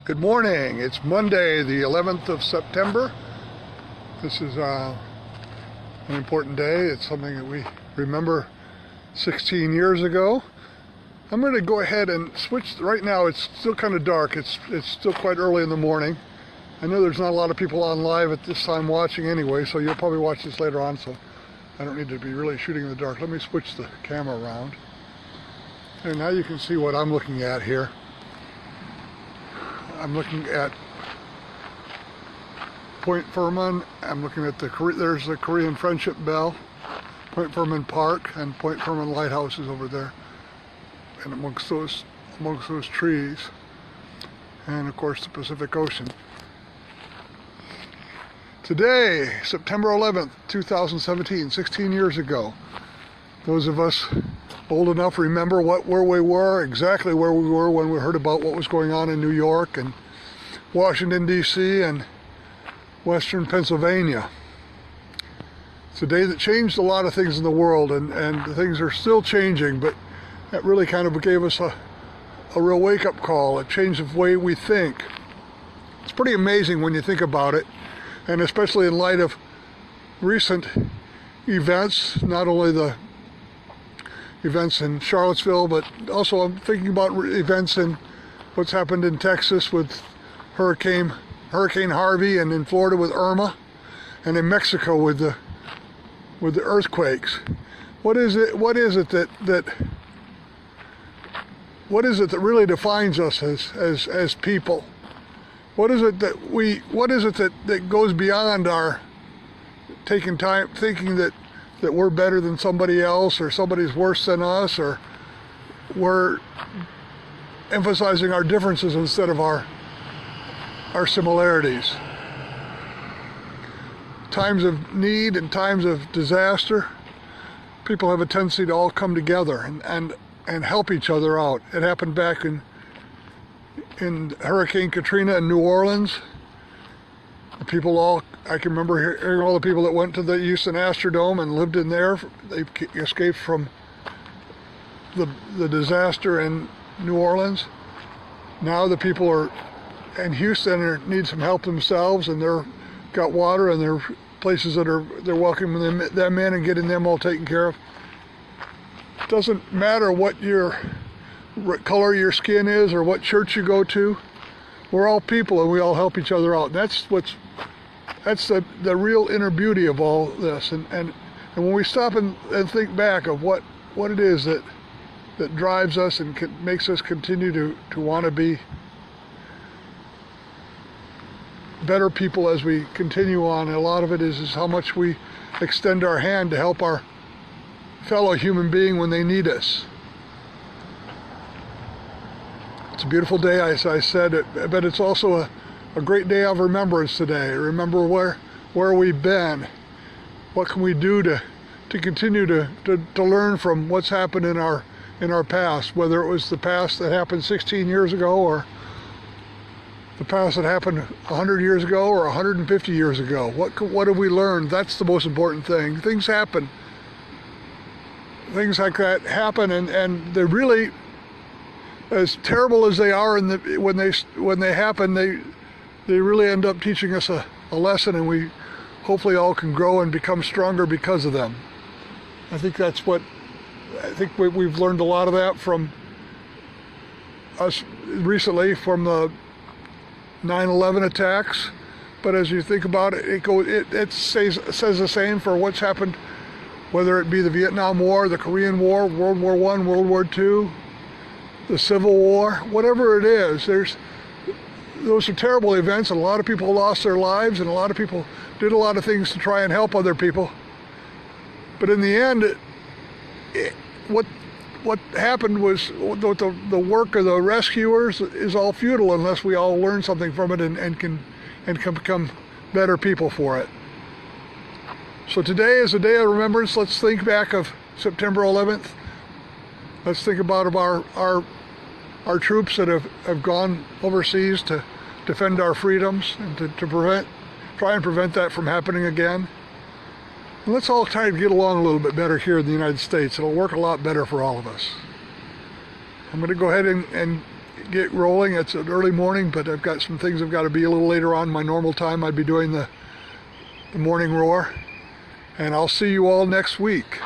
Good morning. It's Monday, the 11th of September. This is an important day. It's something that we remember 16 years ago. I'm going to go ahead and switch. Right now it's still kind of dark. It's still quite early in the morning. I know there's not a lot of people on live at this time watching anyway, so you'll probably watch this later on, so I don't need to be really shooting in the dark. Let me switch the camera around. And now you can see what I'm looking at here. I'm looking at Point Furman. I'm looking at there's the Korean Friendship Bell, Point Furman Park, and Point Furman Lighthouse is over there. And amongst those trees, and of course the Pacific Ocean. Today, September 11th, 2017, 16 years ago, those of us old enough remember exactly where we were when we heard about what was going on in New York and Washington, D.C. and Western Pennsylvania. It's a day that changed a lot of things in the world, and things are still changing, but that really kind of gave us a real wake-up call. It changed the way we think. It's pretty amazing when you think about it, and especially in light of recent events, not only the events in Charlottesville, but also I'm thinking about events in what's happened in Texas with Hurricane Harvey, and in Florida with Irma, and in Mexico with the earthquakes. What is it that really defines us as people? What is it that goes beyond our taking time thinking that we're better than somebody else, or somebody's worse than us, or we're emphasizing our differences instead of our similarities? Times of need and times of disaster, people have a tendency to all come together and help each other out. It happened back in Hurricane Katrina in New Orleans. I can remember hearing all the people that went to the Houston Astrodome and lived in there. They escaped from the disaster in New Orleans. Now the people in Houston need some help themselves, and they're got water, and there are places that they're welcoming them in and getting them all taken care of. It doesn't matter what color your skin is or what church you go to. We're all people, and we all help each other out. That's the real inner beauty of all this. And when we stop and think back of what it is that drives us and makes us continue to want to be better people as we continue on, a lot of it is how much we extend our hand to help our fellow human being when they need us. It's a beautiful day, as I said, but it's also a great day of remembrance today. Remember where we've been. What can we do to continue to learn from what's happened in our past, whether it was the past that happened 16 years ago, or the past that happened 100 years ago, or 150 years ago. What have we learned? That's the most important thing. Things happen. Things like that happen, and they're really, as terrible as they are when they happen, they really end up teaching us a lesson, and we hopefully all can grow and become stronger because of them. I think we've learned a lot of that from us recently, from the 9/11 attacks. But as you think about it, it says the same for what's happened, whether it be the Vietnam War, the Korean War, World War I, World War II, the Civil War, whatever it is. Those are terrible events, and a lot of people lost their lives, and a lot of people did a lot of things to try and help other people. But in the end, what happened was the work of the rescuers is all futile unless we all learn something from it and can become better people for it. So today is a day of remembrance. Let's think back of September 11th. Let's think about our troops that have gone overseas to defend our freedoms and to try and prevent that from happening again. And let's all try to get along a little bit better here in the United States. It'll work a lot better for all of us. I'm going to go ahead and get rolling. It's an early morning, but I've got some things I've got to be a little later on my normal time. I'd be doing the morning roar. And I'll see you all next week.